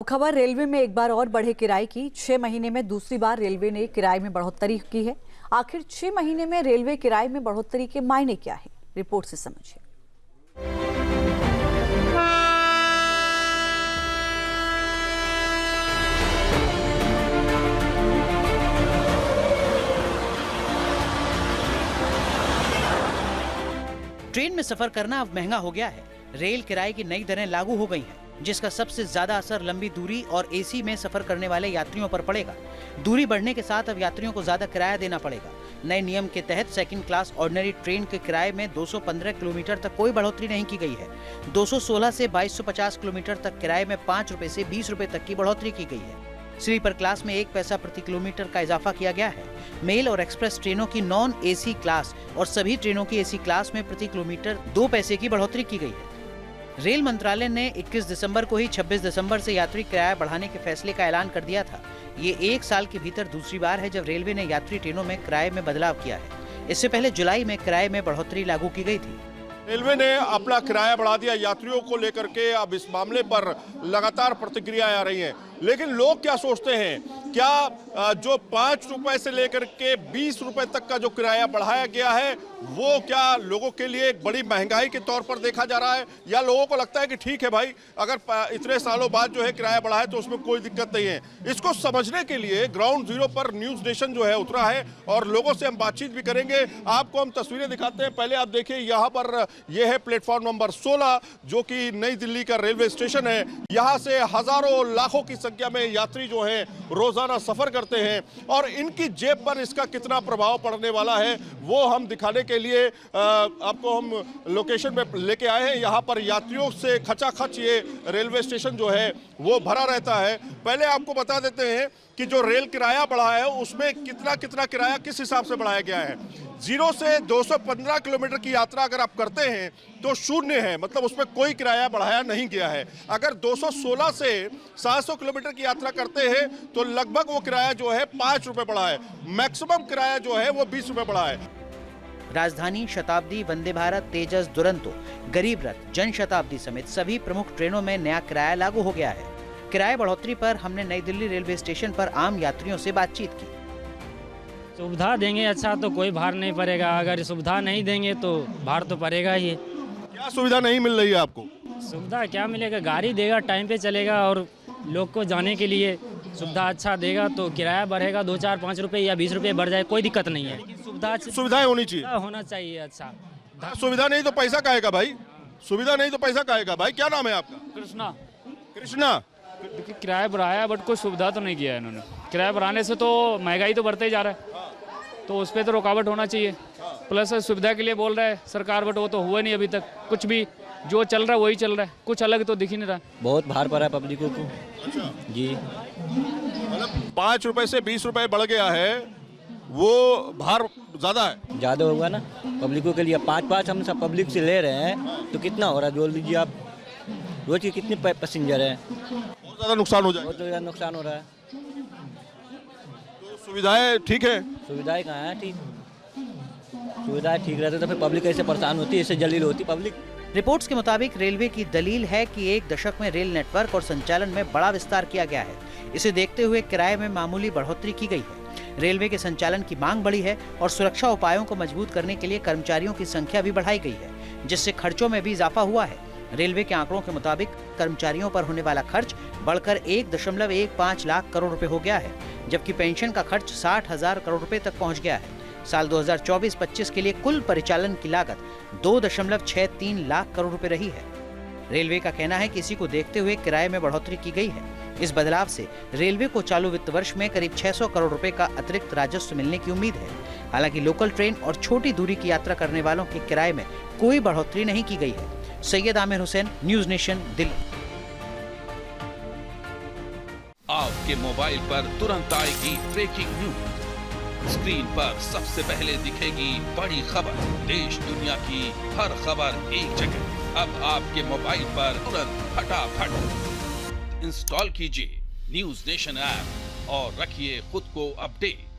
खबर रेलवे में एक बार और बढ़े किराए की। 6 महीने में दूसरी बार रेलवे ने किराए में बढ़ोतरी की है। आखिर 6 महीने में रेलवे किराए में बढ़ोतरी के मायने क्या है, रिपोर्ट से समझिए। ट्रेन में सफर करना अब महंगा हो गया है। रेल किराए की नई दरें लागू हो गई हैं, जिसका सबसे ज्यादा असर लंबी दूरी और एसी में सफर करने वाले यात्रियों पर पड़ेगा। दूरी बढ़ने के साथ अब यात्रियों को ज्यादा किराया देना पड़ेगा। नए नियम के तहत सेकंड क्लास ऑर्डिनरी ट्रेन के किराए में 215 किलोमीटर तक कोई बढ़ोतरी नहीं की गई है। 216 से 2250 किलोमीटर तक किराए में 5 रुपए से 20 रुपए तक की बढ़ोतरी की गई है। स्लीपर क्लास में 1 पैसा प्रति किलोमीटर का इजाफा किया गया है। मेल और एक्सप्रेस ट्रेनों की नॉन एसी क्लास और सभी ट्रेनों की एसी क्लास में प्रति किलोमीटर 2 पैसे की बढ़ोतरी की गई है। रेल मंत्रालय ने 21 दिसंबर को ही 26 दिसंबर से यात्री किराया बढ़ाने के फैसले का ऐलान कर दिया था। ये 1 साल के भीतर दूसरी बार है जब रेलवे ने यात्री ट्रेनों में किराए में बदलाव किया है। इससे पहले जुलाई में किराए में बढ़ोतरी लागू की गई थी। रेलवे ने अपना किराया बढ़ा दिया यात्रियों को लेकर के। अब इस मामले पर लगातार प्रतिक्रियाएं आ रही हैं, लेकिन लोग क्या सोचते हैं, क्या जो 5 रुपए से लेकर के 20 रुपए तक का जो किराया बढ़ाया गया है वो क्या लोगों के लिए एक बड़ी महंगाई के तौर पर देखा जा रहा है, या लोगों को लगता है कि ठीक है भाई, अगर इतने सालों बाद जो है किराया बढ़ा है तो उसमें कोई दिक्कत नहीं है। इसको समझने के लिए ग्राउंड जीरो पर न्यूज नेशन जो है उतरा है और लोगों से हम बातचीत भी करेंगे। आपको हम तस्वीरें दिखाते हैं। पहले आप देखिए, यहाँ पर यह है प्लेटफॉर्म नंबर 16, जो कि नई दिल्ली का रेलवे स्टेशन है। यहाँ से हजारों लाखों की संख्या में यात्री जो है रोजाना सफर करते हैं और इनकी जेब पर इसका कितना प्रभाव पड़ने वाला है वो हम दिखाने के लिए आपको हम लोकेशन में लेके आए हैं। यहाँ पर यात्रियों से खचाखच ये रेलवे स्टेशन जो है वो भरा रहता है। पहले आपको बता देते हैं कि जो रेल किराया बढ़ा है उसमें कितना किराया किस हिसाब से बढ़ाया गया है। 0 से 215 किलोमीटर की यात्रा अगर आप करते हैं तो शून्य है, मतलब उसमें कोई किराया बढ़ाया नहीं गया है। अगर 216 से 700 किलोमीटर की यात्रा करते हैं तो लगभग वो किराया जो है 5 रुपए बढ़ा है। मैक्सिमम किराया जो है वो 20 रुपए बढ़ा है। राजधानी, शताब्दी, वंदे भारत, तेजस, दुरंतो, गरीब रथ, जन शताब्दी समेत सभी प्रमुख ट्रेनों में नया किराया लागू हो गया है। किराए बढ़ोतरी पर हमने नई दिल्ली रेलवे स्टेशन पर आम यात्रियों से बातचीत की। सुविधा देंगे अच्छा तो कोई भार नहीं पड़ेगा, अगर सुविधा नहीं देंगे तो भार तो पड़ेगा ही। क्या सुविधा नहीं मिल रही है आपको? सुविधा क्या मिलेगा, गाड़ी देगा, टाइम पे चलेगा और लोग को जाने के लिए सुविधा अच्छा देगा तो किराया बढ़ेगा। 2, 4, 5 रुपए या 20 रुपए बढ़ जाए, कोई दिक्कत नहीं है। सुविधाएं होनी चाहिए, होना चाहिए अच्छा। सुविधा नहीं तो पैसा काहेगा भाई, सुविधा नहीं तो पैसा काहेगा भाई। क्या नाम है आपका? कृष्णा। देखिए, किराया बढ़ाया बट कोई सुविधा तो नहीं किया है इन्होंने। किराया बढ़ाने से तो महंगाई तो बढ़ते ही जा रहा है, तो उस पर तो रुकावट होना चाहिए। प्लस सुविधा के लिए बोल रहा है सरकार, बट वो तो हुआ नहीं अभी तक। कुछ भी जो चल रहा है वही चल रहा है, कुछ अलग तो दिख ही नहीं रहा। बहुत भार पड़ा है पब्लिकों को। अच्छा जी, मतलब 5 रुपए से 20 रुपए बढ़ गया है, वो भार ज्यादा है। ज़्यादा होगा ना पब्लिकों के लिए। 5 हम सब पब्लिक से ले रहे हैं तो कितना हो रहा है जोड़ लीजिए आप। रोज के कितने पैसेंजर हैं, बहुत ज्यादा नुकसान हो जाएगा। बहुत ज़्यादा नुकसान हो रहा है। तो सुविधाएं ठीक है? सुविधाएं कहाँ हैं ठीक? सुविधाएं ठीक रहते तो फिर पब्लिक ऐसे परेशान होती, ऐसे जलील होती पब्लिक। रिपोर्ट्स के मुताबिक रेलवे की दलील है कि 1 दशक में रेल नेटवर्क और संचालन में बड़ा विस्तार किया गया है। इसे देखते हुए किराए में मामूली बढ़ोतरी की गई है। रेलवे के संचालन की मांग बढ़ी है और सुरक्षा उपायों को मजबूत करने के लिए कर्मचारियों की संख्या भी बढ़ाई गई है, जिससे खर्चों में भी इजाफा हुआ है। रेलवे के आंकड़ों के मुताबिक कर्मचारियों पर होने वाला खर्च बढ़कर 1.15 लाख करोड़ रुपए हो गया है, जबकि पेंशन का खर्च 60,000 करोड़ रुपए तक पहुंच गया है। साल 2024-25 के लिए कुल परिचालन की लागत 2.63 लाख करोड़ रुपए रही है। रेलवे का कहना है कि इसी को देखते हुए किराए में बढ़ोतरी की गई है। इस बदलाव से रेलवे को चालू वित्त वर्ष में करीब 600 करोड़ रुपए का अतिरिक्त राजस्व मिलने की उम्मीद है। हालांकि लोकल ट्रेन और छोटी दूरी की यात्रा करने वालों के किराए में कोई बढ़ोतरी नहीं की गई है। Syed Aamir Hussain, news nation, Delhi. आपके मोबाइल पर तुरंत आएगी ब्रेकिंग न्यूज। स्क्रीन पर सबसे पहले दिखेगी बड़ी खबर। देश दुनिया की हर खबर एक जगह। अब आपके मोबाइल पर तुरंत फटाफट इंस्टॉल कीजिए न्यूज नेशन ऐप और रखिए खुद को अपडेट।